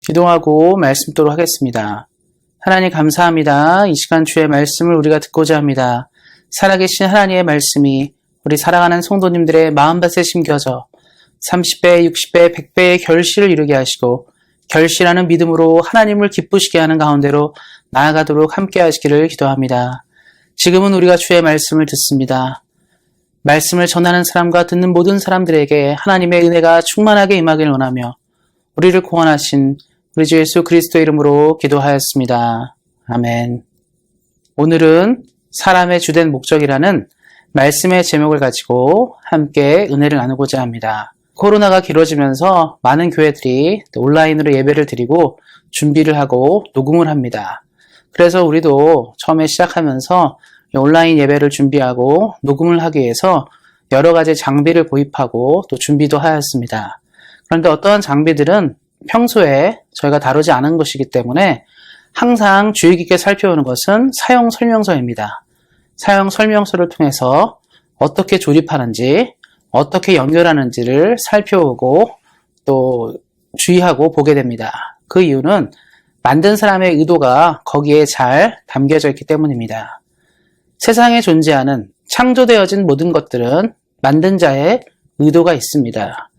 기도하고 말씀 듣도록 하겠습니다. 하나님 감사합니다. 이 시간 주의 말씀을 우리가 듣고자 합니다. 살아계신 하나님의 말씀이 우리 살아가는 성도님들의 마음밭에 심겨져 30배, 60배, 100배의 결실을 이루게 하시고 결실하는 믿음으로 하나님을 기쁘시게 하는 가운데로 나아가도록 함께 하시기를 기도합니다. 지금은 우리가 주의 말씀을 듣습니다. 말씀을 전하는 사람과 듣는 모든 사람들에게 하나님의 은혜가 충만하게 임하기를 원하며 우리를 구원하신 우리 주 예수 그리스도의 이름으로 기도하였습니다. 아멘. 오늘은 사람의 주된 목적이라는 말씀의 제목을 가지고 함께 은혜를 나누고자 합니다. 코로나가 길어지면서 많은 교회들이 온라인으로 예배를 드리고 준비를 하고 녹음을 합니다. 그래서 우리도 처음에 시작하면서 온라인 예배를 준비하고 녹음을 하기 위해서 여러 가지 장비를 구입하고 또 준비도 하였습니다. 그런데 어떠한 장비들은 평소에 저희가 다루지 않은 것이기 때문에 항상 주의 깊게 살펴보는 것은 사용 설명서입니다. 사용 설명서를 통해서 어떻게 조립하는지, 어떻게 연결하는지를 살펴보고 또 주의하고 보게 됩니다. 그 이유는 만든 사람의 의도가 거기에 잘 담겨져 있기 때문입니다. 세상에 존재하는 창조되어진 모든 것들은 만든 자의 의도가 있습니다.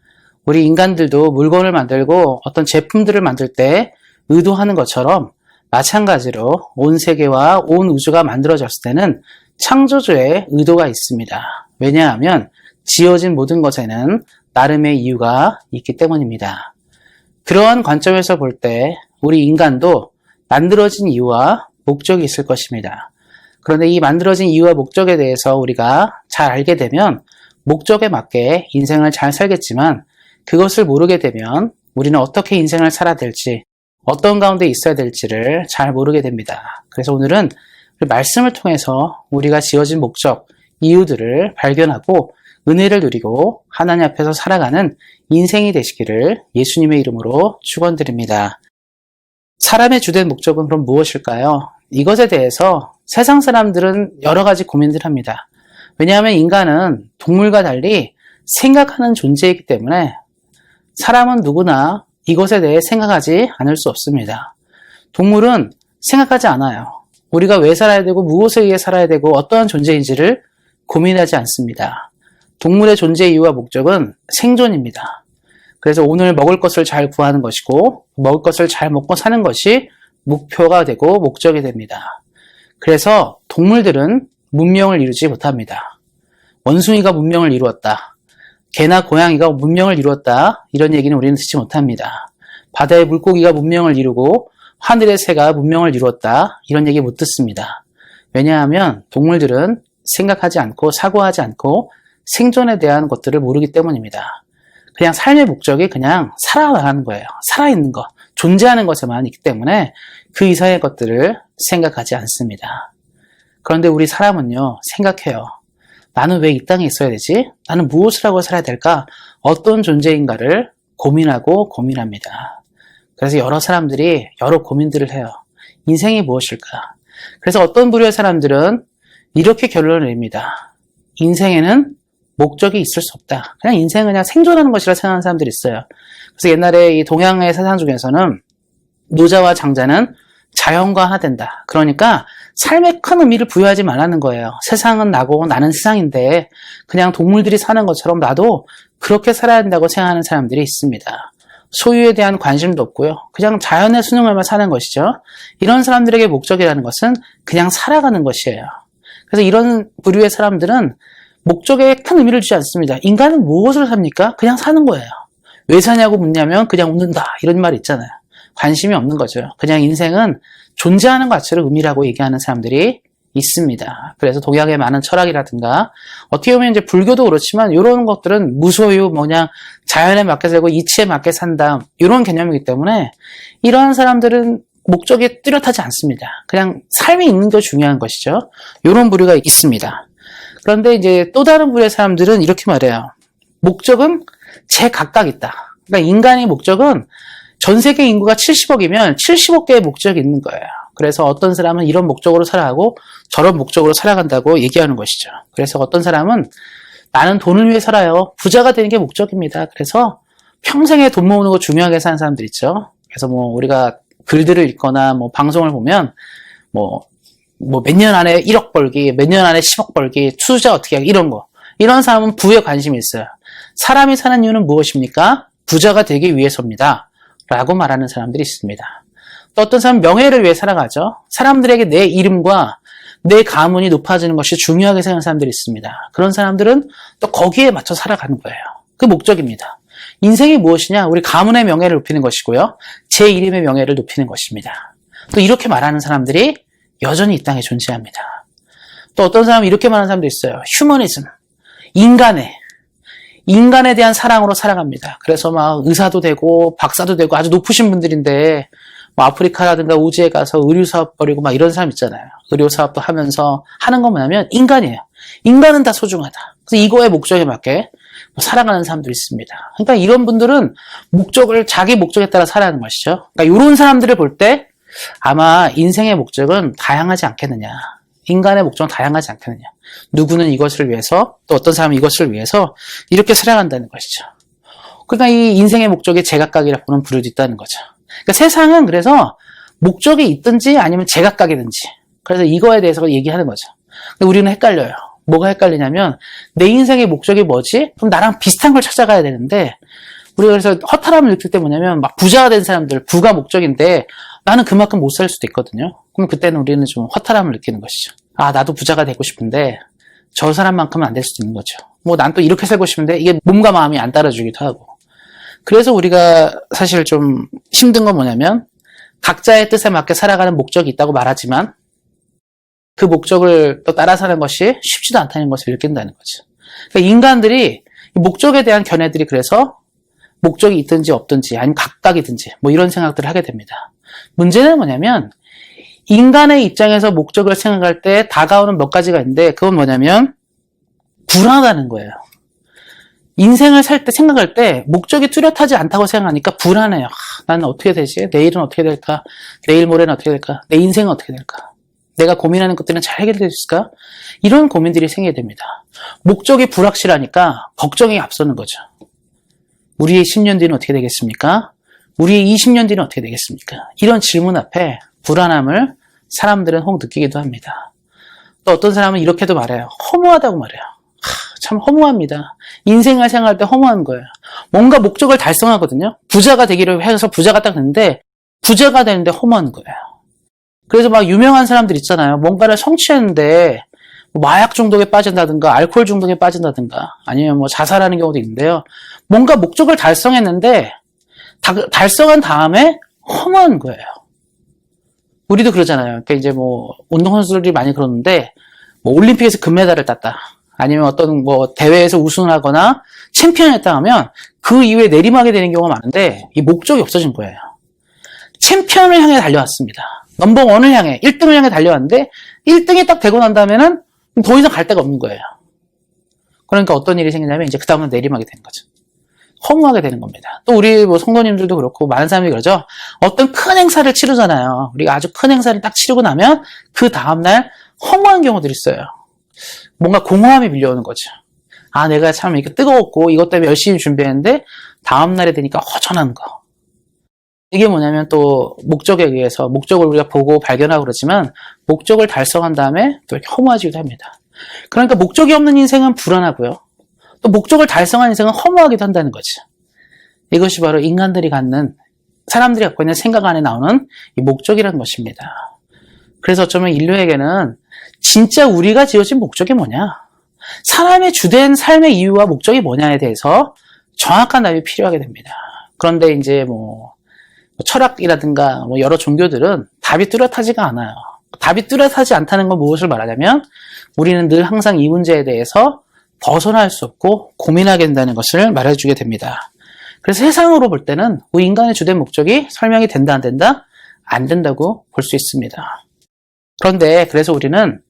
우리 인간들도 물건을 만들고 어떤 제품들을 만들 때 의도하는 것처럼 마찬가지로 온 세계와 온 우주가 만들어졌을 때는 창조주의 의도가 있습니다. 왜냐하면 지어진 모든 것에는 나름의 이유가 있기 때문입니다. 그러한 관점에서 볼 때 우리 인간도 만들어진 이유와 목적이 있을 것입니다. 그런데 이 만들어진 이유와 목적에 대해서 우리가 잘 알게 되면 목적에 맞게 인생을 잘 살겠지만 그것을 모르게 되면 우리는 어떻게 인생을 살아야 될지, 어떤 가운데 있어야 될지를 잘 모르게 됩니다. 그래서 오늘은 말씀을 통해서 우리가 지어진 목적, 이유들을 발견하고 은혜를 누리고 하나님 앞에서 살아가는 인생이 되시기를 예수님의 이름으로 축원드립니다. 사람의 주된 목적은 그럼 무엇일까요? 이것에 대해서 세상 사람들은 여러 가지 고민들을 합니다. 왜냐하면 인간은 동물과 달리 생각하는 존재이기 때문에 사람은 누구나 이것에 대해 생각하지 않을 수 없습니다. 동물은 생각하지 않아요. 우리가 왜 살아야 되고 무엇에 의해 살아야 되고 어떠한 존재인지를 고민하지 않습니다. 동물의 존재 이유와 목적은 생존입니다. 그래서 오늘 먹을 것을 잘 구하는 것이고 먹을 것을 잘 먹고 사는 것이 목표가 되고 목적이 됩니다. 그래서 동물들은 문명을 이루지 못합니다. 원숭이가 문명을 이루었다. 개나 고양이가 문명을 이루었다. 이런 얘기는 우리는 듣지 못합니다. 바다의 물고기가 문명을 이루고 하늘의 새가 문명을 이루었다. 이런 얘기 못 듣습니다. 왜냐하면 동물들은 생각하지 않고 사고하지 않고 생존에 대한 것들을 모르기 때문입니다. 그냥 삶의 목적이 그냥 살아나가는 거예요. 살아있는 것, 존재하는 것에만 있기 때문에 그 이상의 것들을 생각하지 않습니다. 그런데 우리 사람은요, 생각해요. 나는 왜 이 땅에 있어야 되지? 나는 무엇을 하고 살아야 될까? 어떤 존재인가를 고민하고 고민합니다. 그래서 여러 사람들이 여러 고민들을 해요. 인생이 무엇일까? 그래서 어떤 부류의 사람들은 이렇게 결론을 냅니다. 인생에는 목적이 있을 수 없다. 그냥 인생은 그냥 생존하는 것이라 생각하는 사람들이 있어요. 그래서 옛날에 이 동양의 사상 중에서는 노자와 장자는 자연과 하나 된다. 그러니까 삶에 큰 의미를 부여하지 말라는 거예요. 세상은 나고 나는 세상인데 그냥 동물들이 사는 것처럼 나도 그렇게 살아야 된다고 생각하는 사람들이 있습니다. 소유에 대한 관심도 없고요. 그냥 자연에 순응하며 사는 것이죠. 이런 사람들에게 목적이라는 것은 그냥 살아가는 것이에요. 그래서 이런 부류의 사람들은 목적에 큰 의미를 주지 않습니다. 인간은 무엇을 삽니까? 그냥 사는 거예요. 왜 사냐고 묻냐면 그냥 웃는다. 이런 말 있잖아요. 관심이 없는 거죠. 그냥 인생은 존재하는 것 자체를 의미라고 얘기하는 사람들이 있습니다. 그래서 동양의 많은 철학이라든가 어떻게 보면 이제 불교도 그렇지만 이런 것들은 무소유, 자연에 맞게 살고 이치에 맞게 산다 이런 개념이기 때문에 이러한 사람들은 목적에 뚜렷하지 않습니다. 그냥 삶이 있는 게 중요한 것이죠. 이런 부류가 있습니다. 그런데 이제 또 다른 부류의 사람들은 이렇게 말해요. 목적은 제각각 있다. 그러니까 인간의 목적은 전 세계 인구가 70억이면 70억 개의 목적이 있는 거예요. 그래서 어떤 사람은 이런 목적으로 살아가고 저런 목적으로 살아간다고 얘기하는 것이죠. 그래서 어떤 사람은 나는 돈을 위해 살아요. 부자가 되는 게 목적입니다. 그래서 평생에 돈 모으는 거 중요하게 사는 사람들 있죠. 그래서 뭐 우리가 글들을 읽거나 뭐 방송을 보면 뭐 몇 년 안에 1억 벌기, 몇 년 안에 10억 벌기, 투자 어떻게 하기 이런 거. 이런 사람은 부에 관심이 있어요. 사람이 사는 이유는 무엇입니까? 부자가 되기 위해서입니다. 라고 말하는 사람들이 있습니다. 또 어떤 사람은 명예를 위해 살아가죠. 사람들에게 내 이름과 내 가문이 높아지는 것이 중요하게 생각하는 사람들이 있습니다. 그런 사람들은 또 거기에 맞춰 살아가는 거예요. 그 목적입니다. 인생이 무엇이냐? 우리 가문의 명예를 높이는 것이고요. 제 이름의 명예를 높이는 것입니다. 또 이렇게 말하는 사람들이 여전히 이 땅에 존재합니다. 또 어떤 사람은 이렇게 말하는 사람도 있어요. 휴머니즘. 인간에 대한 사랑으로 살아갑니다. 그래서 막 의사도 되고 박사도 되고 아주 높으신 분들인데 뭐 아프리카라든가 우주에 가서 의료사업 벌이고 막 이런 사람 있잖아요. 의료사업도 하면서 하는 건 뭐냐면 인간이에요. 인간은 다 소중하다. 그래서 이거의 목적에 맞게 살아가는 사람들이 있습니다. 그러니까 이런 분들은 자기 목적에 따라 살아가는 것이죠. 그러니까 이런 사람들을 볼 때 아마 인생의 목적은 다양하지 않겠느냐. 인간의 목적은 다양하지 않겠느냐. 누구는 이것을 위해서, 또 어떤 사람은 이것을 위해서 이렇게 살아간다는 것이죠. 그러니까 이 인생의 목적이 제각각이라고 보는 부류도 있다는 거죠. 그러니까 세상은 그래서 목적이 있든지 아니면 제각각이든지. 그래서 이거에 대해서 얘기하는 거죠. 근데 우리는 헷갈려요. 뭐가 헷갈리냐면 내 인생의 목적이 뭐지? 그럼 나랑 비슷한 걸 찾아가야 되는데 우리가 그래서 허탈함을 느낄 때 뭐냐면 막 부자가 된 사람들, 부가 목적인데 나는 그만큼 못 살 수도 있거든요. 그럼 그때는 우리는 좀 허탈함을 느끼는 것이죠. 아, 나도 부자가 되고 싶은데 저 사람만큼은 안 될 수도 있는 거죠. 뭐 난 또 이렇게 살고 싶은데 이게 몸과 마음이 안 따라주기도 하고. 그래서 우리가 사실 좀 힘든 건 뭐냐면 각자의 뜻에 맞게 살아가는 목적이 있다고 말하지만 그 목적을 또 따라 사는 것이 쉽지도 않다는 것을 느낀다는 거죠. 그러니까 인간들이 목적에 대한 견해들이 그래서 목적이 있든지 없든지 아니면 각각이든지 뭐 이런 생각들을 하게 됩니다. 문제는 뭐냐면 인간의 입장에서 목적을 생각할 때 다가오는 몇 가지가 있는데 그건 뭐냐면 불안하다는 거예요. 인생을 살 때 생각할 때 목적이 뚜렷하지 않다고 생각하니까 불안해요. 나는 어떻게 되지? 내일은 어떻게 될까? 내일 모레는 어떻게 될까? 내 인생은 어떻게 될까? 내가 고민하는 것들은 잘 해결될 수 있을까? 이런 고민들이 생기게 됩니다. 목적이 불확실하니까 걱정이 앞서는 거죠. 우리의 10년 뒤는 어떻게 되겠습니까? 우리의 20년 뒤는 어떻게 되겠습니까? 이런 질문 앞에 불안함을 사람들은 혹 느끼기도 합니다. 또 어떤 사람은 이렇게도 말해요. 허무하다고 말해요. 참 허무합니다. 인생을 생각할 때 허무한 거예요. 뭔가 목적을 달성하거든요. 부자가 되기로 해서 부자가 딱 됐는데 부자가 되는데 허무한 거예요. 그래서 막 유명한 사람들 있잖아요. 뭔가를 성취했는데 마약 중독에 빠진다든가 알코올 중독에 빠진다든가 아니면 뭐 자살하는 경우도 있는데요. 뭔가 목적을 달성했는데 달성한 다음에 허무한 거예요. 우리도 그러잖아요. 그러니까 이제 뭐 운동선수들이 많이 그러는데 뭐 올림픽에서 금메달을 땄다. 아니면 어떤 뭐 대회에서 우승을 하거나 챔피언을 했다 하면 그 이후에 내리막이 되는 경우가 많은데 이 목적이 없어진 거예요. 챔피언을 향해 달려왔습니다. 넘버원을 향해 1등을 향해 달려왔는데 1등이 딱 되고 난 다음에는 더 이상 갈 데가 없는 거예요. 그러니까 어떤 일이 생기냐면 이제 그 다음은 내리막이 되는 거죠. 허무하게 되는 겁니다. 또 우리 뭐 성도님들도 그렇고 많은 사람들이 그러죠. 어떤 큰 행사를 치르잖아요. 우리가 아주 큰 행사를 딱 치르고 나면 그 다음날 허무한 경우들이 있어요. 뭔가 공허함이 밀려오는 거죠. 아, 내가 참 이렇게 뜨거웠고 이것 때문에 열심히 준비했는데 다음날에 되니까 허전한 거. 이게 뭐냐면 또 목적에 의해서 목적을 우리가 보고 발견하고 그러지만 목적을 달성한 다음에 또 이렇게 허무해지기도 합니다. 그러니까 목적이 없는 인생은 불안하고요. 또 목적을 달성한 인생은 허무하기도 한다는 거죠. 이것이 바로 인간들이 갖는 사람들이 갖고 있는 생각 안에 나오는 이 목적이라는 것입니다. 그래서 어쩌면 인류에게는 진짜 우리가 지어진 목적이 뭐냐? 사람의 주된 삶의 이유와 목적이 뭐냐에 대해서 정확한 답이 필요하게 됩니다. 그런데 이제 뭐 철학이라든가 뭐 여러 종교들은 답이 뚜렷하지가 않아요. 답이 뚜렷하지 않다는 건 무엇을 말하냐면 우리는 늘 항상 이 문제에 대해서 벗어날 수 없고 고민하게 된다는 것을 말해주게 됩니다. 그래서 세상으로 볼 때는 우리 인간의 주된 목적이 설명이 된다 안 된다? 안 된다고 볼 수 있습니다. 그런데 그래서 우리는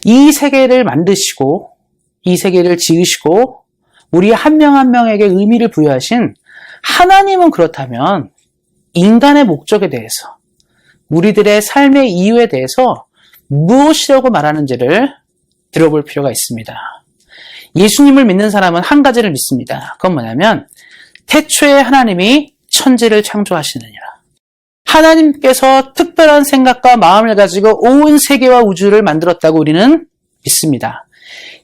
이 세계를 만드시고 이 세계를 지으시고 우리 한 명 한 명에게 의미를 부여하신 하나님은 그렇다면 인간의 목적에 대해서 우리들의 삶의 이유에 대해서 무엇이라고 말하는지를 들어볼 필요가 있습니다. 예수님을 믿는 사람은 한 가지를 믿습니다. 그건 뭐냐면 태초에 하나님이 천지를 창조하시느니라. 하나님께서 특별한 생각과 마음을 가지고 온 세계와 우주를 만들었다고 우리는 믿습니다.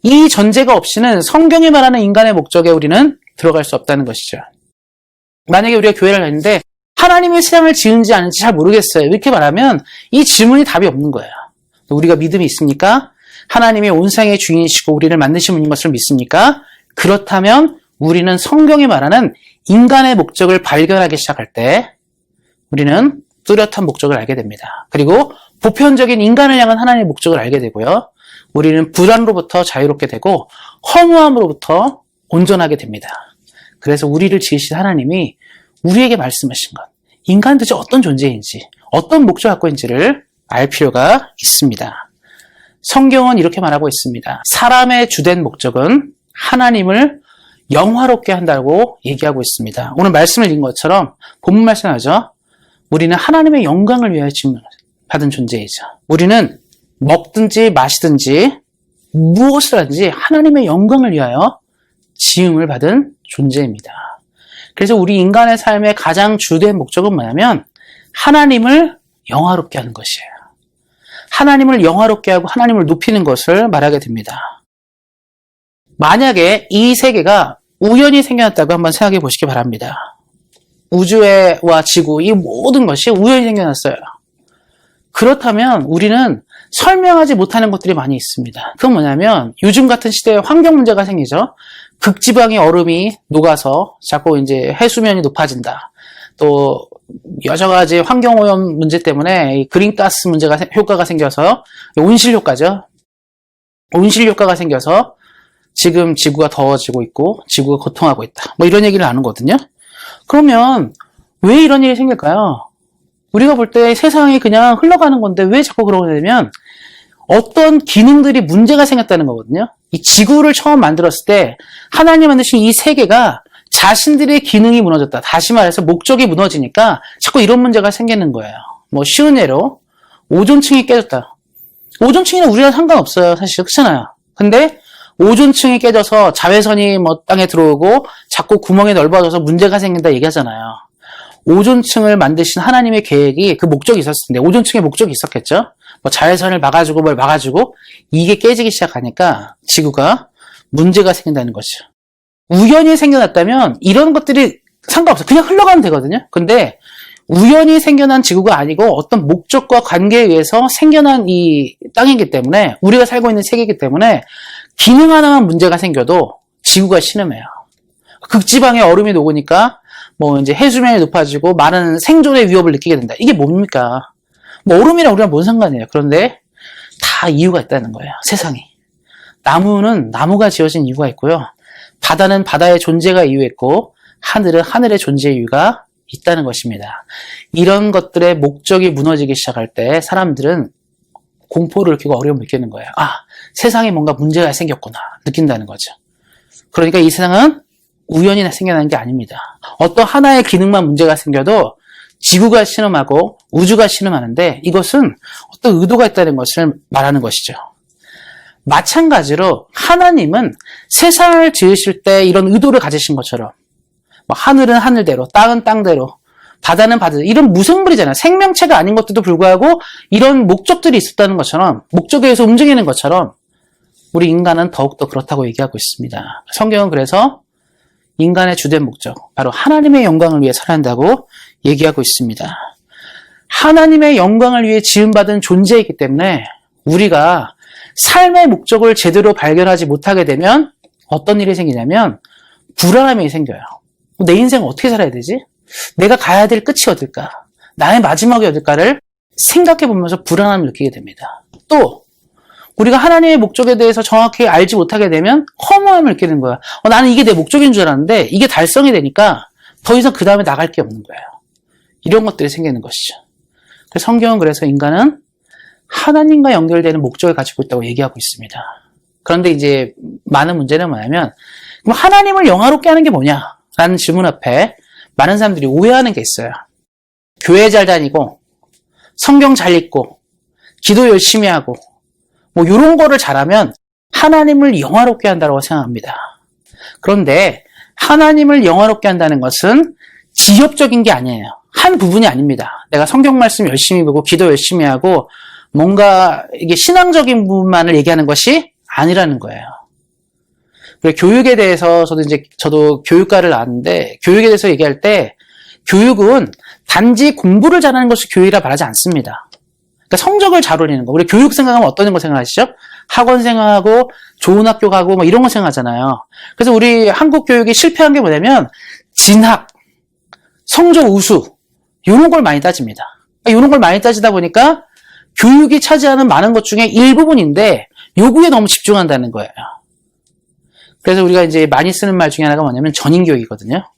이 전제가 없이는 성경이 말하는 인간의 목적에 우리는 들어갈 수 없다는 것이죠. 만약에 우리가 교회를 다니는데 하나님이 세상을 지은지 아닌지 잘 모르겠어요. 이렇게 말하면 이 질문이 답이 없는 거예요. 우리가 믿음이 있습니까? 하나님이 온 세상의 주인이시고 우리를 만드신 분인 것을 믿습니까? 그렇다면 우리는 성경이 말하는 인간의 목적을 발견하기 시작할 때 우리는 뚜렷한 목적을 알게 됩니다. 그리고 보편적인 인간을 향한 하나님의 목적을 알게 되고요. 우리는 불안으로부터 자유롭게 되고 허무함으로부터 온전하게 됩니다. 그래서 우리를 지으신 하나님이 우리에게 말씀하신 것, 인간은 도대체 어떤 존재인지, 어떤 목적을 갖고 있는지를 알 필요가 있습니다. 성경은 이렇게 말하고 있습니다. 사람의 주된 목적은 하나님을 영화롭게 한다고 얘기하고 있습니다. 오늘 말씀을 읽은 것처럼 본문 말씀하죠. 우리는 하나님의 영광을 위하여 받은 존재이죠. 우리는 먹든지 마시든지 무엇을 하든지 하나님의 영광을 위하여 지음을 받은 존재입니다. 그래서 우리 인간의 삶의 가장 주된 목적은 뭐냐면 하나님을 영화롭게 하는 것이에요. 하나님을 영화롭게 하고 하나님을 높이는 것을 말하게 됩니다. 만약에 이 세계가 우연히 생겨났다고 한번 생각해 보시기 바랍니다. 우주와 지구, 이 모든 것이 우연히 생겨났어요. 그렇다면 우리는 설명하지 못하는 것들이 많이 있습니다. 그건 뭐냐면 요즘 같은 시대에 환경 문제가 생기죠. 극지방의 얼음이 녹아서 자꾸 이제 해수면이 높아진다. 또 여러 가지 환경오염 문제 때문에 그린가스 문제가 효과가 생겨서 온실 효과죠. 온실 효과가 생겨서 지금 지구가 더워지고 있고 지구가 고통하고 있다. 뭐 이런 얘기를 하는거든요. 그러면 왜 이런 일이 생길까요? 우리가 볼 때 세상이 그냥 흘러가는 건데 왜 자꾸 그러게 되면 어떤 기능들이 문제가 생겼다는 거거든요. 이 지구를 처음 만들었을 때 하나님 만드신 이 세계가 자신들의 기능이 무너졌다. 다시 말해서 목적이 무너지니까 자꾸 이런 문제가 생기는 거예요. 뭐 쉬운 예로 오존층이 깨졌다. 오존층이랑 우리랑 상관없어요. 사실 그렇잖아요. 근데 오존층이 깨져서 자외선이 뭐 땅에 들어오고 자꾸 구멍이 넓어져서 문제가 생긴다 얘기하잖아요. 오존층을 만드신 하나님의 계획이 그 목적이 있었을 텐데 오존층의 목적이 있었겠죠. 뭐 자외선을 막아주고 뭘 막아주고 이게 깨지기 시작하니까 지구가 문제가 생긴다는 거죠. 우연히 생겨났다면 이런 것들이 상관없어요. 그냥 흘러가면 되거든요. 근데 우연히 생겨난 지구가 아니고 어떤 목적과 관계에 의해서 생겨난 이 땅이기 때문에 우리가 살고 있는 세계이기 때문에 기능 하나만 문제가 생겨도 지구가 신음해요. 극지방에 얼음이 녹으니까 뭐 이제 해수면이 높아지고 많은 생존의 위협을 느끼게 된다. 이게 뭡니까? 뭐 얼음이랑 우리랑 뭔 상관이에요. 그런데 다 이유가 있다는 거예요. 세상이. 나무는 나무가 지어진 이유가 있고요. 바다는 바다의 존재가 이유했고 하늘은 하늘의 존재의 이유가 있다는 것입니다. 이런 것들의 목적이 무너지기 시작할 때 사람들은 공포를 느끼고 어려움을 느끼는 거예요. 아, 세상에 뭔가 문제가 생겼구나 느낀다는 거죠. 그러니까 이 세상은 우연히 생겨난 게 아닙니다. 어떤 하나의 기능만 문제가 생겨도 지구가 신음하고 우주가 신음하는데 이것은 어떤 의도가 있다는 것을 말하는 것이죠. 마찬가지로 하나님은 세상을 지으실 때 이런 의도를 가지신 것처럼 하늘은 하늘대로, 땅은 땅대로, 바다는 바다대로 이런 무생물이잖아요. 생명체가 아닌 것들도 불구하고 이런 목적들이 있었다는 것처럼 목적에 의해서 움직이는 것처럼 우리 인간은 더욱더 그렇다고 얘기하고 있습니다. 성경은 그래서 인간의 주된 목적, 바로 하나님의 영광을 위해 살아야 한다고 얘기하고 있습니다. 하나님의 영광을 위해 지음받은 존재이기 때문에 우리가 삶의 목적을 제대로 발견하지 못하게 되면 어떤 일이 생기냐면 불안함이 생겨요. 내 인생을 어떻게 살아야 되지? 내가 가야 될 끝이 어딜까? 나의 마지막이 어딜까를 생각해 보면서 불안함을 느끼게 됩니다. 또 우리가 하나님의 목적에 대해서 정확히 알지 못하게 되면 허무함을 느끼는 거야. 나는 이게 내 목적인 줄 알았는데 이게 달성이 되니까 더 이상 그 다음에 나갈 게 없는 거예요. 이런 것들이 생기는 것이죠. 그래서 성경은 그래서 인간은 하나님과 연결되는 목적을 가지고 있다고 얘기하고 있습니다. 그런데 이제 많은 문제는 뭐냐면 그럼 하나님을 영화롭게 하는 게 뭐냐라는 질문 앞에 많은 사람들이 오해하는 게 있어요. 교회 잘 다니고 성경 잘 읽고 기도 열심히 하고 뭐 이런 거를 잘하면 하나님을 영화롭게 한다고 생각합니다. 그런데 하나님을 영화롭게 한다는 것은 지엽적인 게 아니에요. 한 부분이 아닙니다. 내가 성경 말씀 열심히 보고 기도 열심히 하고 뭔가 이게 신앙적인 부분만을 얘기하는 것이 아니라는 거예요. 그리고 교육에 대해서 저도 교육과를 나왔는데 교육에 대해서 얘기할 때 교육은 단지 공부를 잘하는 것이 교육이라 말하지 않습니다. 그러니까 성적을 잘 올리는 거. 우리 교육 생각하면 어떤 거 생각하시죠? 학원 생각하고 좋은 학교 가고 뭐 이런 거 생각하잖아요. 그래서 우리 한국 교육이 실패한 게 뭐냐면 진학, 성적 우수 이런 걸 많이 따집니다. 이런 걸 많이 따지다 보니까 교육이 차지하는 많은 것 중에 일부분인데 요구에 너무 집중한다는 거예요. 그래서 우리가 이제 많이 쓰는 말 중에 하나가 뭐냐면 전인교육이거든요.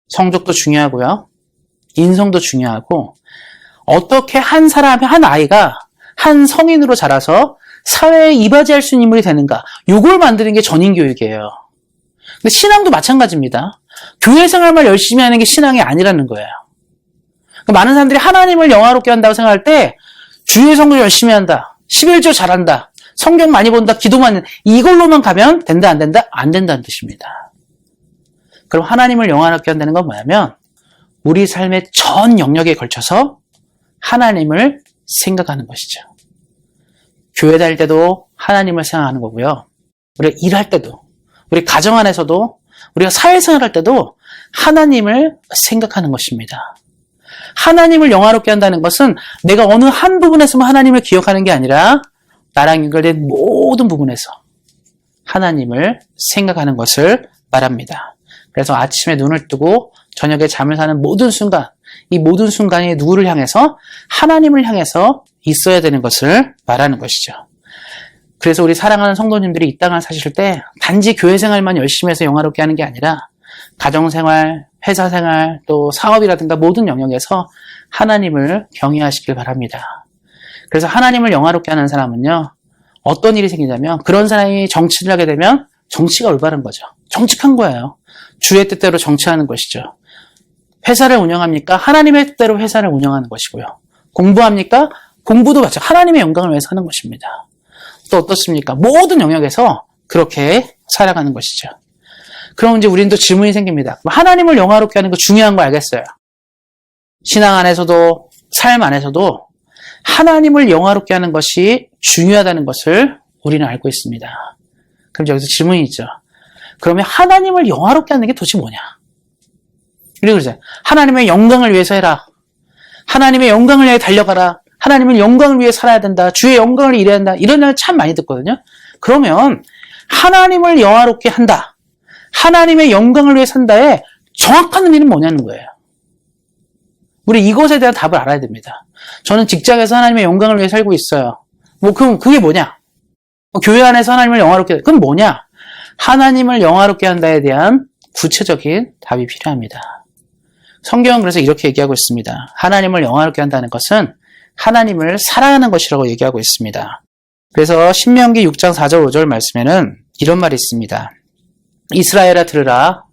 성적도 중요하고요. 인성도 중요하고 어떻게 한 아이가 한 성인으로 자라서 사회에 이바지할 수 있는 인물이 되는가 요걸 만드는 게 전인교육이에요. 근데 신앙도 마찬가지입니다. 교회 생활만 열심히 하는 게 신앙이 아니라는 거예요. 많은 사람들이 하나님을 영화롭게 한다고 생각할 때 주일 성경 열심히 한다, 11조 잘한다, 성경 많이 본다, 기도만 이걸로만 가면 된다 안 된다? 안 된다는 뜻입니다. 그럼 하나님을 영화롭게 한다는 건 뭐냐면 우리 삶의 전 영역에 걸쳐서 하나님을 생각하는 것이죠. 교회 다닐 때도 하나님을 생각하는 거고요. 우리가 일할 때도, 우리 가정 안에서도, 우리가 사회생활 할 때도 하나님을 생각하는 것입니다. 하나님을 영화롭게 한다는 것은 내가 어느 한 부분에서만 하나님을 기억하는 게 아니라 나랑 연결된 모든 부분에서 하나님을 생각하는 것을 말합니다. 그래서 아침에 눈을 뜨고 저녁에 잠을 자는 모든 순간, 이 모든 순간이 누구를 향해서? 하나님을 향해서 있어야 되는 것을 말하는 것이죠. 그래서 우리 사랑하는 성도님들이 이 땅을 사실 때 단지 교회 생활만 열심히 해서 영화롭게 하는 게 아니라 가정생활, 회사생활, 또 사업이라든가 모든 영역에서 하나님을 경외하시길 바랍니다. 그래서 하나님을 영화롭게 하는 사람은요, 어떤 일이 생기냐면 그런 사람이 정치를 하게 되면 정치가 올바른 거죠. 정직한 거예요. 주의 뜻대로 정치하는 것이죠. 회사를 운영합니까? 하나님의 뜻대로 회사를 운영하는 것이고요. 공부합니까? 공부도 마찬가지로 하나님의 영광을 위해서 하는 것입니다. 또 어떻습니까? 모든 영역에서 그렇게 살아가는 것이죠. 그럼 이제 우리는 또 질문이 생깁니다. 하나님을 영화롭게 하는 거 중요한 거 알겠어요. 신앙 안에서도 삶 안에서도 하나님을 영화롭게 하는 것이 중요하다는 것을 우리는 알고 있습니다. 그럼 여기서 질문이 있죠. 그러면 하나님을 영화롭게 하는 게 도대체 뭐냐? 그리고 그러죠. 하나님의 영광을 위해서 해라. 하나님의 영광을 위해 달려가라. 하나님은 영광을 위해 살아야 된다. 주의 영광을 이래야 한다. 이런 말 참 많이 듣거든요. 그러면 하나님을 영화롭게 한다. 하나님의 영광을 위해 산다의 정확한 의미는 뭐냐는 거예요. 우리 이것에 대한 답을 알아야 됩니다. 저는 직장에서 하나님의 영광을 위해 살고 있어요. 그럼 그게 뭐냐? 교회 안에서 하나님을 영화롭게 한다. 그럼 뭐냐? 하나님을 영화롭게 한다에 대한 구체적인 답이 필요합니다. 성경은 그래서 이렇게 얘기하고 있습니다. 하나님을 영화롭게 한다는 것은 하나님을 사랑하는 것이라고 얘기하고 있습니다. 그래서 신명기 6장 4절 5절 말씀에는 이런 말이 있습니다. 이스라엘아 들으라.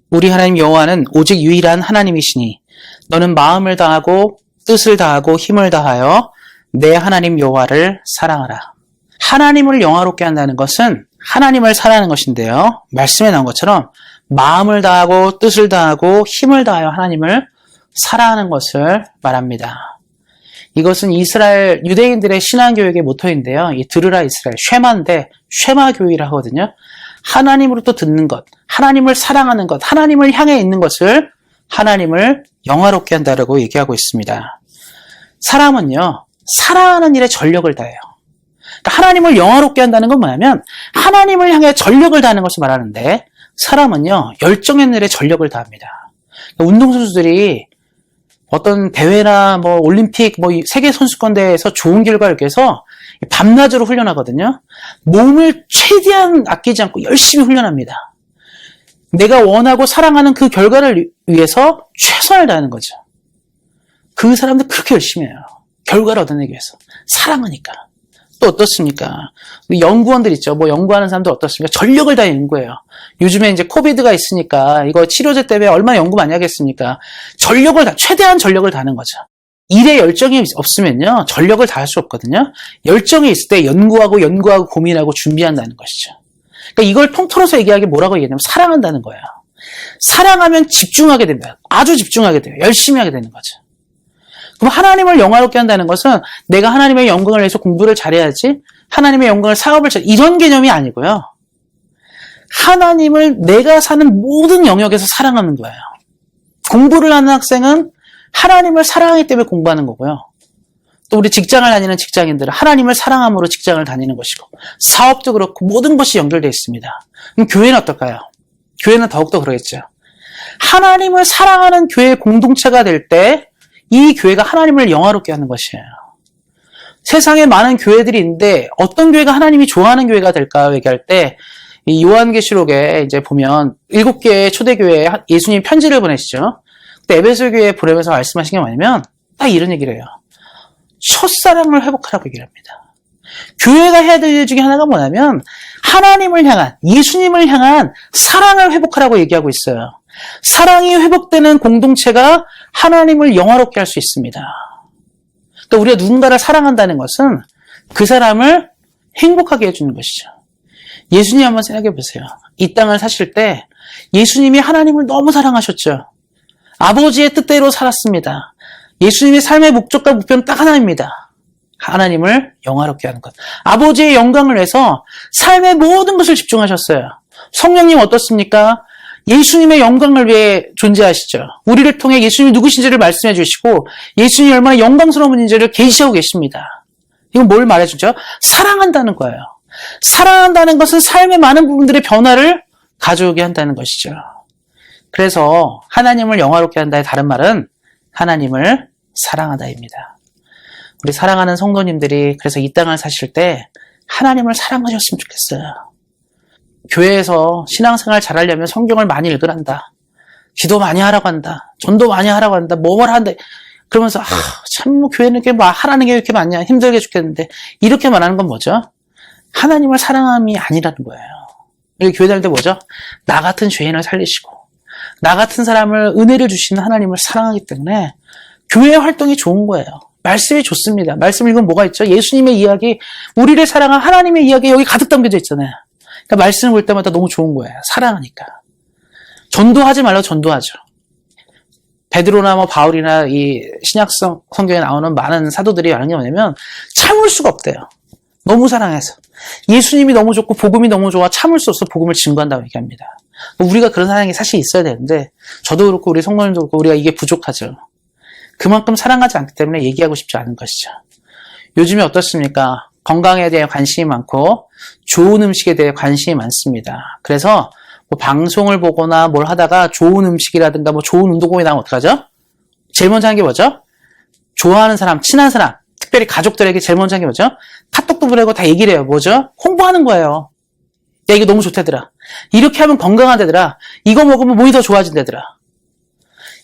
우리 하나님 여호와는 오직 유일한 하나님이시니 너는 마음을 다하고 뜻을 다하고 힘을 다하여 내 하나님 여호와를 사랑하라. 하나님을 영화롭게 한다는 것은 하나님을 사랑하는 것인데요. 말씀에 나온 것처럼 마음을 다하고 뜻을 다하고 힘을 다하여 하나님을 사랑하는 것을 말합니다. 이것은 이스라엘 유대인들의 신앙교육의 모토인데요. 이 들으라 이스라엘, 쉐마인데 쉐마 교육이라 하거든요. 하나님으로부터 듣는 것, 하나님을 사랑하는 것, 하나님을 향해 있는 것을 하나님을 영화롭게 한다라고 얘기하고 있습니다. 사람은요, 사랑하는 일에 전력을 다해요. 그러니까 하나님을 영화롭게 한다는 건 뭐냐면 하나님을 향해 전력을 다하는 것을 말하는데 사람은요, 열정 있는 일에 전력을 다합니다. 그러니까 운동선수들이 어떤 대회나 올림픽, 세계 선수권 대회에서 좋은 결과를 위해서 밤낮으로 훈련하거든요. 몸을 최대한 아끼지 않고 열심히 훈련합니다. 내가 원하고 사랑하는 그 결과를 위해서 최선을 다하는 거죠. 그 사람들 그렇게 열심히 해요. 결과를 얻어내기 위해서. 사랑하니까. 또 어떻습니까? 연구원들 있죠. 연구하는 사람들 어떻습니까? 전력을 다해 연구해요. 요즘에 이제 코비드가 있으니까 이거 치료제 때문에 얼마나 연구 많이 하겠습니까? 최대한 전력을 다하는 거죠. 일에 열정이 없으면요, 전력을 다할 수 없거든요. 열정이 있을 때 연구하고 고민하고 준비한다는 것이죠. 그러니까 이걸 통틀어서 얘기하기 뭐라고 얘기하냐면 사랑한다는 거예요. 사랑하면 집중하게 됩니다. 아주 집중하게 돼요. 열심히 하게 되는 거죠. 그럼 하나님을 영화롭게 한다는 것은 내가 하나님의 영광을 위해서 공부를 잘해야지, 하나님의 영광을 사업을 이런 개념이 아니고요. 하나님을 내가 사는 모든 영역에서 사랑하는 거예요. 공부를 하는 학생은 하나님을 사랑하기 때문에 공부하는 거고요. 또 우리 직장을 다니는 직장인들은 하나님을 사랑함으로 직장을 다니는 것이고, 사업도 그렇고 모든 것이 연결되어 있습니다. 그럼 교회는 어떨까요? 교회는 더욱더 그러겠죠. 하나님을 사랑하는 교회 공동체가 될 때 이 교회가 하나님을 영화롭게 하는 것이에요. 세상에 많은 교회들이 있는데 어떤 교회가 하나님이 좋아하는 교회가 될까요? 얘기할 때 이 요한계시록에 이제 보면 7개의 초대교회에 예수님 편지를 보내시죠. 그때 에베소 교회에 보내면서 말씀하신 게 뭐냐면 딱 이런 얘기를 해요. 첫사랑을 회복하라고 얘기를 합니다. 교회가 해야 될 일 중에 하나가 뭐냐면 하나님을 향한, 예수님을 향한 사랑을 회복하라고 얘기하고 있어요. 사랑이 회복되는 공동체가 하나님을 영화롭게 할 수 있습니다. 그러니까 우리가 누군가를 사랑한다는 것은 그 사람을 행복하게 해주는 것이죠. 예수님 한번 생각해 보세요. 이 땅을 사실 때 예수님이 하나님을 너무 사랑하셨죠. 아버지의 뜻대로 살았습니다. 예수님의 삶의 목적과 목표는 딱 하나입니다. 하나님을 영화롭게 하는 것. 아버지의 영광을 위해서 삶의 모든 것을 집중하셨어요. 성령님 어떻습니까? 예수님의 영광을 위해 존재하시죠. 우리를 통해 예수님이 누구신지를 말씀해 주시고 예수님이 얼마나 영광스러운 분인지를 계시하고 계십니다. 이건 뭘 말해주죠? 사랑한다는 거예요. 사랑한다는 것은 삶의 많은 부분들의 변화를 가져오게 한다는 것이죠. 그래서 하나님을 영화롭게 한다의 다른 말은 하나님을 사랑하다입니다. 우리 사랑하는 성도님들이 그래서 이 땅을 사실 때 하나님을 사랑하셨으면 좋겠어요. 교회에서 신앙생활 잘하려면 성경을 많이 읽으란다. 기도 많이 하라고 한다. 전도 많이 하라고 한다. 뭘 한다. 그러면서 참 교회는 이렇게 하라는 게 왜 이렇게 많냐. 힘들게 죽겠는데. 이렇게 말하는 건 뭐죠? 하나님을 사랑함이 아니라는 거예요. 우리 교회 다닐 때 뭐죠? 나 같은 죄인을 살리시고 나 같은 사람을 은혜를 주시는 하나님을 사랑하기 때문에 교회 활동이 좋은 거예요. 말씀이 좋습니다. 말씀 읽으면 뭐가 있죠? 예수님의 이야기, 우리를 사랑한 하나님의 이야기 여기 가득 담겨져 있잖아요. 그러니까 말씀을 볼 때마다 너무 좋은 거예요. 사랑하니까. 전도하지 말라고 전도하죠. 베드로나 바울이나 이 신약 성경에 나오는 많은 사도들이 하는 게 뭐냐면 참을 수가 없대요. 너무 사랑해서. 예수님이 너무 좋고 복음이 너무 좋아 참을 수 없어 복음을 증거한다고 얘기합니다. 우리가 그런 사랑이 사실 있어야 되는데 저도 그렇고 우리 성도님도 그렇고 우리가 이게 부족하죠. 그만큼 사랑하지 않기 때문에 얘기하고 싶지 않은 것이죠. 요즘에 어떻습니까? 건강에 대해 관심이 많고 좋은 음식에 대해 관심이 많습니다. 그래서 방송을 보거나 뭘 하다가 좋은 음식이라든가 좋은 운동공이 나오면 어떡하죠? 제일 먼저 하는 게 뭐죠? 좋아하는 사람, 친한 사람, 특별히 가족들에게 제일 먼저 하는 게 뭐죠? 카톡도 보내고 다 얘기를 해요. 뭐죠? 홍보하는 거예요. 야, 이거 너무 좋다더라. 이렇게 하면 건강하다더라. 이거 먹으면 몸이 더 좋아진다더라.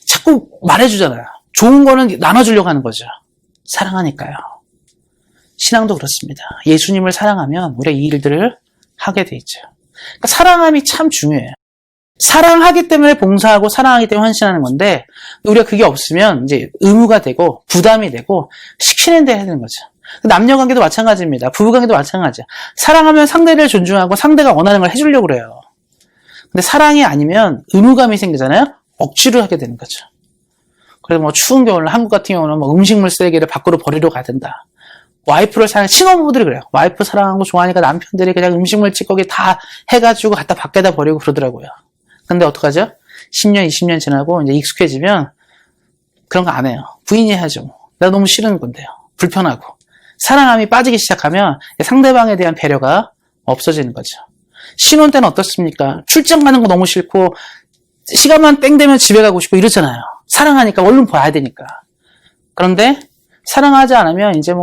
자꾸 말해주잖아요. 좋은 거는 나눠주려고 하는 거죠. 사랑하니까요. 신앙도 그렇습니다. 예수님을 사랑하면 우리가 이 일들을 하게 돼 있죠. 그러니까 사랑함이 참 중요해요. 사랑하기 때문에 봉사하고 사랑하기 때문에 헌신하는 건데 우리가 그게 없으면 이제 의무가 되고 부담이 되고 시키는 데 해야 되는 거죠. 남녀관계도 마찬가지입니다. 부부관계도 마찬가지야. 사랑하면 상대를 존중하고 상대가 원하는 걸 해주려고 그래요. 근데 사랑이 아니면 의무감이 생기잖아요. 억지로 하게 되는 거죠. 그래서 추운 겨울 한국 같은 경우는 음식물 쓰레기를 밖으로 버리러 가야 된다. 와이프를 사랑해, 신혼부부들이 그래요. 와이프 사랑하고 좋아하니까 남편들이 그냥 음식물 찌꺼기 다 해가지고 갖다 밖에다 버리고 그러더라고요. 근데 어떡하죠? 10년, 20년 지나고 이제 익숙해지면 그런 거 안 해요. 부인이 해야죠. 내가 너무 싫은 건데요. 불편하고. 사랑함이 빠지기 시작하면 상대방에 대한 배려가 없어지는 거죠. 신혼 때는 어떻습니까? 출장 가는 거 너무 싫고 시간만 땡 되면 집에 가고 싶고 이러잖아요. 사랑하니까 얼른 봐야 되니까. 그런데 사랑하지 않으면 이제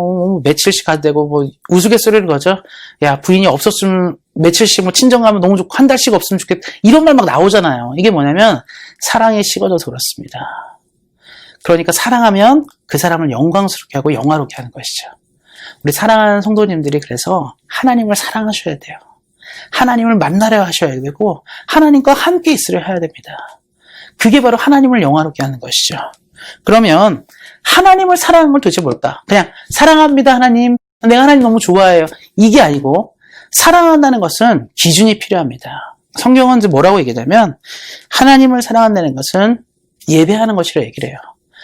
며칠씩 가도 되고 우스갯소리를 거죠. 야, 부인이 없었으면 며칠씩 친정 가면 너무 좋고 한 달씩 없으면 좋겠다. 이런 말 막 나오잖아요. 이게 뭐냐면 사랑이 식어져서 그렇습니다. 그러니까 사랑하면 그 사람을 영광스럽게 하고 영화롭게 하는 것이죠. 우리 사랑하는 성도님들이 그래서 하나님을 사랑하셔야 돼요. 하나님을 만나려 하셔야 되고 하나님과 함께 있으려 해야 됩니다. 그게 바로 하나님을 영화롭게 하는 것이죠. 그러면 하나님을 사랑하는 건 도대체 뭘까? 그냥 사랑합니다 하나님, 내가 하나님 너무 좋아해요. 이게 아니고 사랑한다는 것은 기준이 필요합니다. 성경은 이제 뭐라고 얘기하냐면 하나님을 사랑한다는 것은 예배하는 것이라고 얘기를 해요.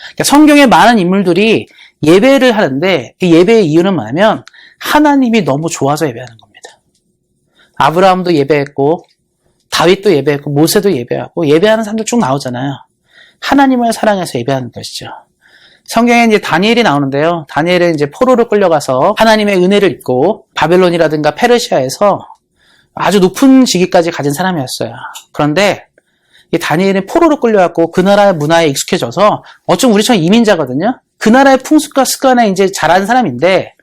그러니까 성경의 많은 인물들이 예배를 하는데 그 예배의 이유는 뭐냐면 하나님이 너무 좋아서 예배하는 겁니다. 아브라함도 예배했고 다윗도 예배했고 모세도 예배하고 예배하는 사람도 쭉 나오잖아요. 하나님을 사랑해서 예배하는 것이죠. 성경에 이제 다니엘이 나오는데요. 다니엘은 이제 포로로 끌려가서 하나님의 은혜를 입고 바벨론이라든가 페르시아에서 아주 높은 직위까지 가진 사람이었어요. 그런데 이 다니엘은 포로로 끌려갔고 그 나라의 문화에 익숙해져서 어쩜 우리처럼 이민자거든요. 그 나라의 풍습과 습관에 이제 자란 사람인데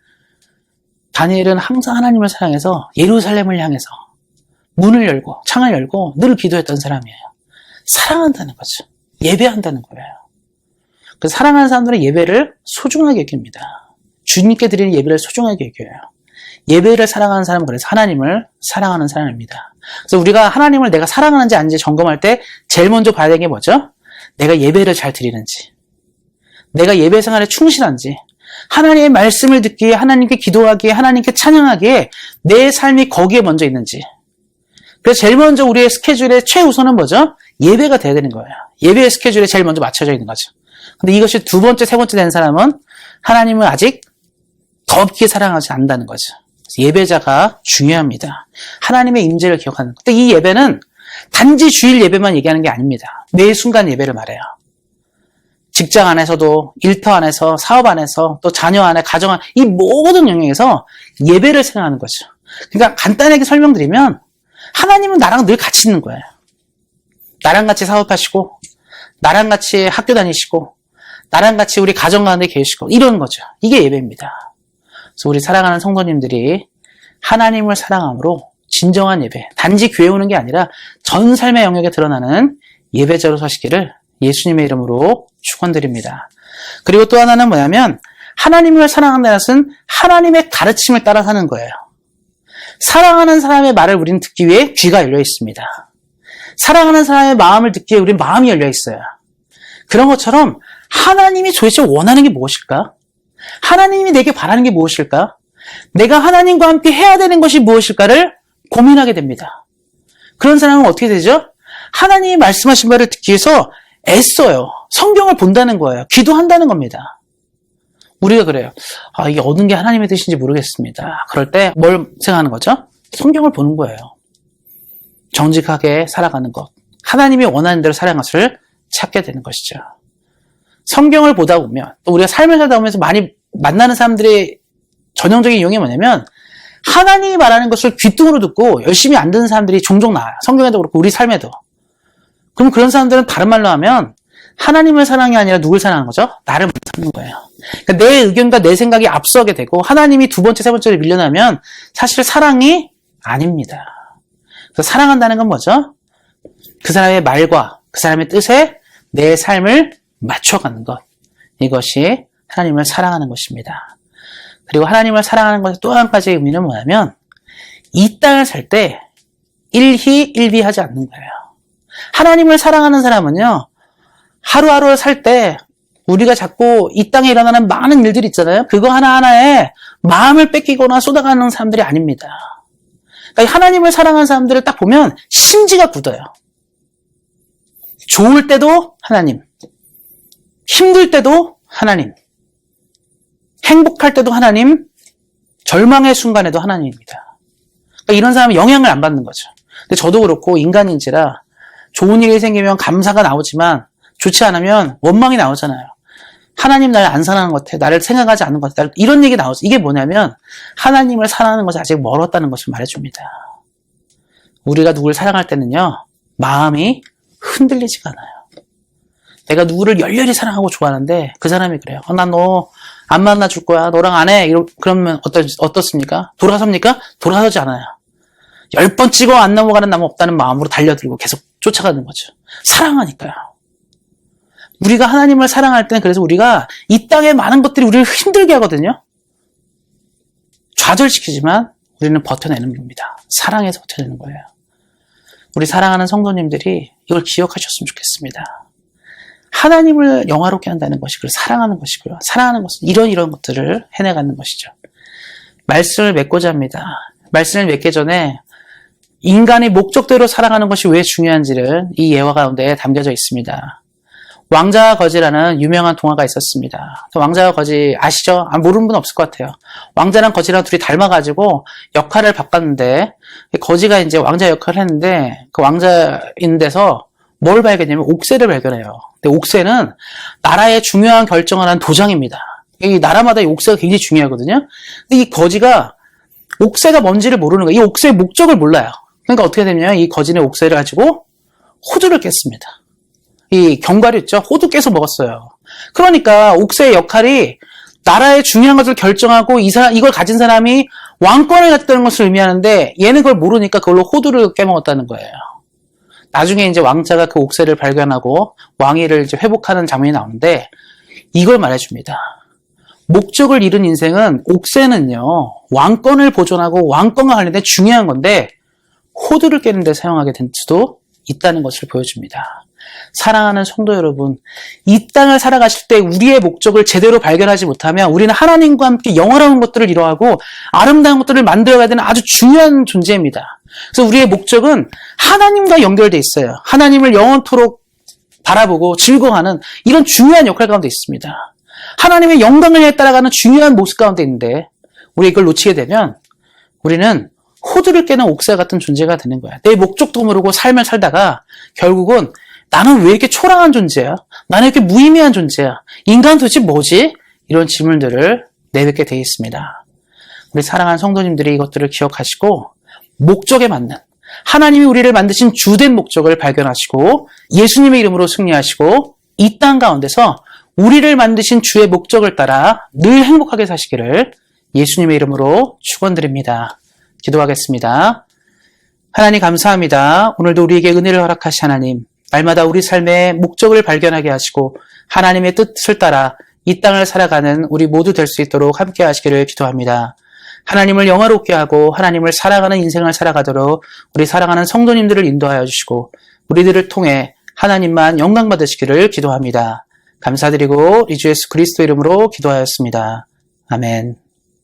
다니엘은 항상 하나님을 사랑해서 예루살렘을 향해서 문을 열고 창을 열고 늘 기도했던 사람이에요. 사랑한다는 거죠. 예배한다는 거예요. 그래서 사랑하는 사람들은 예배를 소중하게 여깁니다. 주님께 드리는 예배를 소중하게 여겨요. 예배를 사랑하는 사람은 그래서 하나님을 사랑하는 사람입니다. 그래서 우리가 하나님을 내가 사랑하는지 아닌지 점검할 때 제일 먼저 봐야 되는 게 뭐죠? 내가 예배를 잘 드리는지, 내가 예배 생활에 충실한지, 하나님의 말씀을 듣기에, 하나님께 기도하기에, 하나님께 찬양하기에 내 삶이 거기에 먼저 있는지. 그래서 제일 먼저 우리의 스케줄의 최우선은 뭐죠? 예배가 돼야 되는 거예요. 예배의 스케줄에 제일 먼저 맞춰져 있는 거죠. 근데 이것이 두 번째, 세 번째 된 사람은 하나님을 아직 더 깊게 사랑하지 않는다는 거죠. 예배자가 중요합니다. 하나님의 임재를 기억하는 것. 근데 이 예배는 단지 주일 예배만 얘기하는 게 아닙니다. 매 순간 예배를 말해요. 직장 안에서도, 일터 안에서, 사업 안에서, 또 자녀 안에, 가정 안에, 이 모든 영역에서 예배를 생각하는 거죠. 그러니까 간단하게 설명드리면 하나님은 나랑 늘 같이 있는 거예요. 나랑 같이 사업하시고, 나랑 같이 학교 다니시고, 나랑 같이 우리 가정 가운데 계시고, 이런 거죠. 이게 예배입니다. 그래서 우리 사랑하는 성도님들이 하나님을 사랑함으로 진정한 예배, 단지 교회 오는 게 아니라 전 삶의 영역에 드러나는 예배자로 서시기를 예수님의 이름으로 축원드립니다. 그리고 또 하나는 뭐냐면 하나님을 사랑한다는 것은 하나님의 가르침을 따라 사는 거예요. 사랑하는 사람의 말을 우리는 듣기 위해 귀가 열려 있습니다. 사랑하는 사람의 마음을 듣기에 우리는 마음이 열려 있어요. 그런 것처럼 하나님이 도대체 원하는 게 무엇일까? 하나님이 내게 바라는 게 무엇일까? 내가 하나님과 함께 해야 되는 것이 무엇일까를 고민하게 됩니다. 그런 사람은 어떻게 되죠? 하나님이 말씀하신 바를 듣기 위해서 애써요. 성경을 본다는 거예요. 기도한다는 겁니다. 우리가 그래요. 이게 어느 게 하나님의 뜻인지 모르겠습니다. 그럴 때 뭘 생각하는 거죠? 성경을 보는 거예요. 정직하게 살아가는 것. 하나님이 원하는 대로 살아가는 것을 찾게 되는 것이죠. 성경을 보다 보면, 또 우리가 삶을 살다 보면서 많이 만나는 사람들의 전형적인 유형이 뭐냐면, 하나님이 말하는 것을 귓등으로 듣고 열심히 안 듣는 사람들이 종종 나와요. 성경에도 그렇고, 우리 삶에도. 그럼 그런 사람들은 다른 말로 하면, 하나님을 사랑이 아니라 누굴 사랑하는 거죠? 나를 못 찾는 거예요. 그러니까 내 의견과 내 생각이 앞서게 되고, 하나님이 두 번째, 세 번째로 밀려나면, 사실 사랑이 아닙니다. 그래서 사랑한다는 건 뭐죠? 그 사람의 말과 그 사람의 뜻에 내 삶을 맞춰가는 것. 이것이 하나님을 사랑하는 것입니다. 그리고 하나님을 사랑하는 것의 또 한 가지의 의미는 뭐냐면 이 땅을 살 때 일희일비하지 않는 거예요. 하나님을 사랑하는 사람은요. 하루하루 살 때 우리가 자꾸 이 땅에 일어나는 많은 일들이 있잖아요. 그거 하나하나에 마음을 뺏기거나 쏟아가는 사람들이 아닙니다. 그러니까 하나님을 사랑하는 사람들을 딱 보면 심지가 굳어요. 좋을 때도 하나님, 힘들 때도 하나님, 행복할 때도 하나님, 절망의 순간에도 하나님입니다. 그러니까 이런 사람은 영향을 안 받는 거죠. 근데 저도 그렇고 인간인지라 좋은 일이 생기면 감사가 나오지만 좋지 않으면 원망이 나오잖아요. 하나님 나를 안 사랑하는 것 같아. 나를 생각하지 않는 것 같아. 이런 얘기 나오죠. 이게 뭐냐면 하나님을 사랑하는 것이 아직 멀었다는 것을 말해줍니다. 우리가 누구를 사랑할 때는요. 마음이 흔들리지가 않아요. 내가 누구를 열렬히 사랑하고 좋아하는데 그 사람이 그래요. 난 너 안 만나줄 거야. 너랑 안 해. 그러면 어떻습니까? 돌아섭니까? 돌아서지 않아요. 10번 찍어 안 넘어가는 나무 없다는 마음으로 달려들고 계속 쫓아가는 거죠. 사랑하니까요. 우리가 하나님을 사랑할 때는 그래서 우리가 이 땅의 많은 것들이 우리를 힘들게 하거든요. 좌절시키지만 우리는 버텨내는 겁니다. 사랑해서 버텨내는 거예요. 우리 사랑하는 성도님들이 이걸 기억하셨으면 좋겠습니다. 하나님을 영화롭게 한다는 것이 그걸 사랑하는 것이고요. 사랑하는 것은 이런 것들을 해내가는 것이죠. 말씀을 맺고자 합니다. 말씀을 맺기 전에 인간의 목적대로 살아가는 것이 왜 중요한지를 이 예화 가운데 담겨져 있습니다. 왕자와 거지라는 유명한 동화가 있었습니다. 왕자와 거지 아시죠? 모르는 분 없을 것 같아요. 왕자랑 거지랑 둘이 닮아가지고 역할을 바꿨는데 거지가 이제 왕자 역할을 했는데 그 왕자인 데서 뭘 발견했냐면 옥새를 발견해요. 근데 옥새는 나라의 중요한 결정을 하는 도장입니다. 이 나라마다 이 옥새가 굉장히 중요하거든요. 근데 이 거지가 옥새가 뭔지를 모르는 거예요. 이 옥새의 목적을 몰라요. 그러니까 어떻게 되냐면 이 거지는 옥새를 가지고 호두를 깼습니다. 이 견과류 있죠? 호두 깨서 먹었어요. 그러니까 옥새의 역할이 나라의 중요한 것을 결정하고 이걸 가진 사람이 왕권을 갖다는 것을 의미하는데 얘는 그걸 모르니까 그걸로 호두를 깨먹었다는 거예요. 나중에 이제 왕자가 그 옥새를 발견하고 왕위를 이제 회복하는 장면이 나오는데 이걸 말해줍니다. 목적을 잃은 인생은 옥새는요, 왕권을 보존하고 왕권과 관련된 중요한 건데 호두를 깨는 데 사용하게 된 수도 있다는 것을 보여줍니다. 사랑하는 성도 여러분, 이 땅을 살아가실 때 우리의 목적을 제대로 발견하지 못하면 우리는 하나님과 함께 영원한 것들을 이뤄가고 아름다운 것들을 만들어가야 되는 아주 중요한 존재입니다. 그래서 우리의 목적은 하나님과 연결되어 있어요. 하나님을 영원토록 바라보고 즐거워하는 이런 중요한 역할 가운데 있습니다. 하나님의 영광을 위해 따라가는 중요한 모습 가운데 있는데 우리 이걸 놓치게 되면 우리는 호두를 깨는 옥새 같은 존재가 되는 거야. 내 목적도 모르고 삶을 살다가 결국은 나는 왜 이렇게 초라한 존재야? 나는 이렇게 무의미한 존재야? 인간 도대체 뭐지? 이런 질문들을 내뱉게 되어 있습니다. 우리 사랑하는 성도님들이 이것들을 기억하시고 목적에 맞는 하나님이 우리를 만드신 주된 목적을 발견하시고 예수님의 이름으로 승리하시고 이 땅 가운데서 우리를 만드신 주의 목적을 따라 늘 행복하게 사시기를 예수님의 이름으로 축원드립니다. 기도하겠습니다. 하나님 감사합니다. 오늘도 우리에게 은혜를 허락하신 하나님, 날마다 우리 삶의 목적을 발견하게 하시고 하나님의 뜻을 따라 이 땅을 살아가는 우리 모두 될 수 있도록 함께 하시기를 기도합니다. 하나님을 영화롭게 하고 하나님을 사랑하는 인생을 살아가도록 우리 사랑하는 성도님들을 인도하여 주시고 우리들을 통해 하나님만 영광 받으시기를 기도합니다. 감사드리고 우리 주 예수 그리스도 이름으로 기도하였습니다. 아멘.